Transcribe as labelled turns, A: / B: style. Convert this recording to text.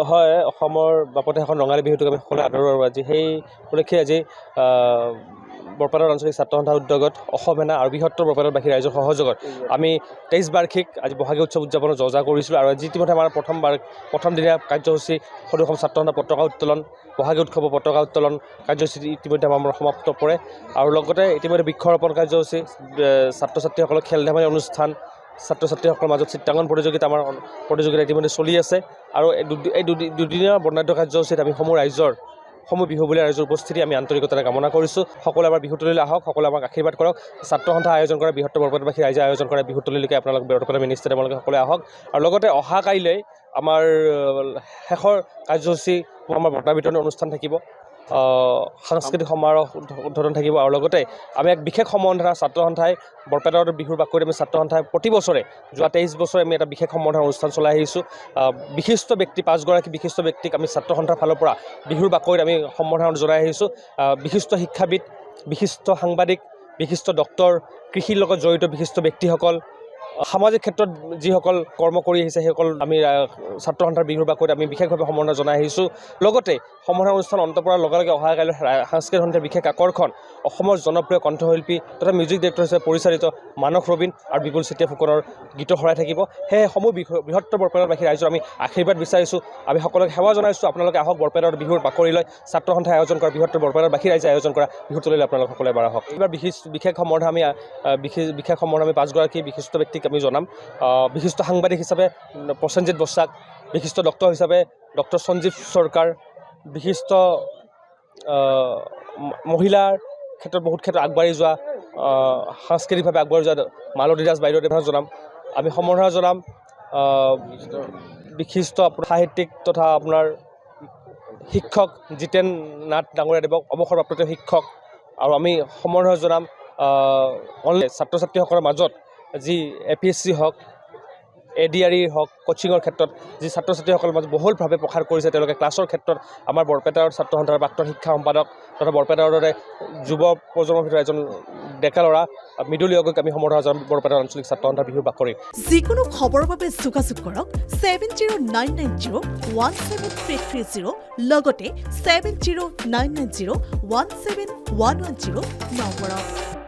A: হয়, অসমৰ বাপতে এখন ৰঙালী বিহুটোক আমি সকলোৱে আদৰোঁ আৰু আজি সেই উপলক্ষে আজি বৰপেটাৰ আঞ্চলিক ছাত্ৰ সন্থাৰ উদ্যোগত অসম সেনা আৰু বৃহত্তৰ বৰপেটাৰবাসী ৰাইজৰ সহযোগত আমি 23 বাৰ্ষিক আজি বহাগী উৎসৱ উদযাপনৰ যজা কৰিছিলোঁ আৰু আজি ইতিমধ্যে আমাৰ প্ৰথম দিনীয়া কাৰ্যসূচী সদৌ অসম ছাত্ৰ সন্থাৰ পতাকা উত্তোলন বহাগী উৎসৱৰ পতাকা উত্তোলন কাৰ্যসূচী ইতিমধ্যে আমাৰ সমাপ্ত পৰে আৰু লগতে ইতিমধ্যে বৃক্ষৰোপণ কাৰ্যসূচী ছাত্ৰ ছাত্ৰীসকলৰ খেল ধেমালি অনুষ্ঠান ছাত্ৰ ছাত্ৰীসকলৰ মাজত চিত্ৰাংকন প্ৰতিযোগিতা ইতিমধ্যে চলি আছে আৰু এই দুদিনীয়া বৰ্ণাঢ্য কাৰ্যসূচীত আমি সমূহ বিহুবলীয়া ৰাইজৰ উপস্থিতি আমি আন্তৰিকতাৰে কামনা কৰিছোঁ। সকলোৱে আমাৰ বিহুতলীলৈ আহক, সকলোৱে আমাক আশীৰ্বাদ কৰক। ছাত্ৰ সন্থা আয়োজন কৰা বৃহত্তৰ বৰপেটাবাসী ৰাইজে আয়োজন কৰা বিহুতলীলৈকে আপোনালোক বৰপেটা মিনি ষ্টেডিয়ামলৈকে সকলোৱে আহক আৰু লগতে অহা কাইলৈ আমাৰ শেষৰ কাৰ্যসূচী আমাৰ বঁটা বিতৰণি অনুষ্ঠান থাকিব, সাংস্কৃতিক সমাৰোহ উদ্বোধন থাকিব আৰু লগতে আমি এক বিশেষ সম্বৰ্ধনা ছাত্ৰ সন্থাই বৰপেটাৰ বিহুৰ বাকৰিত আমি ছাত্ৰ সন্থাই প্ৰতি বছৰে যোৱা 23 বছৰে আমি এটা বিশেষ সম্বৰ্ধনা অনুষ্ঠান চলাই আহিছোঁ। বিশিষ্ট ব্যক্তি 5 গৰাকী বিশিষ্ট ব্যক্তিক আমি ছাত্ৰ সন্থাৰ ফালৰ পৰা বিহুৰ বাকৰিত আমি সম্বৰ্ধনা জনাই আহিছোঁ। বিশিষ্ট শিক্ষাবিদ, বিশিষ্ট সাংবাদিক, বিশিষ্ট ডক্তৰ, কৃষিৰ লগত জড়িত বিশিষ্ট ব্যক্তিসকল, সামাজিক ক্ষেত্ৰত যিসকল কৰ্ম কৰি আহিছে সেইসকল আমি ছাত্ৰ সন্থাৰ বিহুৰ বাকৰিত আমি বিশেষভাৱে সম্বৰ্ধনা জনাই আহিছোঁ। লগতে সম্বৰ্ধনা অনুষ্ঠান অন্ত পৰাৰ লগে লগে অহা কাইলৈ সাংস্কৃতিক সন্থাৰ বিশেষ আকৰ্ষণ অসমৰ জনপ্ৰিয় কণ্ঠশিল্পী তথা মিউজিক ডাইৰেক্টৰ হিচাপে পৰিচালিত মানস ৰবীন আৰু বিপুল চেতিয়া ফুকনৰ গীত শৰাই থাকিব। সেয়ে সমূহ বৃহত্তৰ বৰপেটাবাসী ৰাইজৰ আমি আশীৰ্বাদ বিচাৰিছোঁ, আমি সকলোকে সেৱা জনাইছোঁ। আপোনালোকে আহক বৰপেটাৰ বিহুৰ বাকৰিলৈ, ছাত্ৰ সন্থাই আয়োজন কৰা বৃহত্তৰ বৰপেটাবাসী ৰাইজে আয়োজন কৰা বিহুতলীলৈ আপোনালোক সকলোৱে এবাৰ আহক। এইবাৰ বিশেষ সম্বৰ্ধনা আমি 5 গৰাকী বিশিষ্ট ব্যক্তিক আমি জনাম। বিশিষ্ট সাংবাদিক হিচাপে প্ৰসেনজিৎ বসাক, বিশিষ্ট ডক্টৰ হিচাপে ডক্টৰ সঞ্জীৱ চৰকাৰ, বিশিষ্ট মহিলাৰ ক্ষেত্ৰত বহুত ক্ষেত্ৰত আগবাঢ়ি যোৱা সাংস্কৃতিকভাৱে আগবাঢ়ি যোৱা মালতী দাস বাইদেউদেৱক জনাম। আমি সম্বৰ্ধনা জনাম বিশিষ্ট সাহিত্যিক তথা আপোনাৰ শিক্ষক জিতেন নাথ ডাঙৰীয়াদেৱক, অৱসৰপ্ৰাপ্ত শিক্ষক। আৰু আমি সম্বৰ্ধনা জনাম ছাত্ৰ ছাত্ৰীসকলৰ মাজত যি APSC হওক, ADRE হওক, কোচিঙৰ ক্ষেত্ৰত যি ছাত্ৰ ছাত্ৰীসকলৰ মাজত বহুলভাৱে প্ৰসাৰ কৰিছে তেওঁলোকে ক্লাছৰ ক্ষেত্ৰত আমাৰ বৰপেটাৰ ছাত্ৰ সন্থাৰ প্ৰাক্তন শিক্ষা সম্পাদক তথা বৰপেটাৰ দৰে যুৱ প্ৰজন্মৰ ভিতৰত এজন ডেকা ল'ৰা মৃদুল য়গক আমি সম্বৰ্ধনা জনাম বৰপেটাৰ আঞ্চলিক ছাত্ৰ সন্থাৰ বিহুৰ বাকৰিত।
B: যিকোনো খবৰৰ বাবে যোগাযোগ কৰক 7099017330 লগতে 7099017110 নম্বৰত।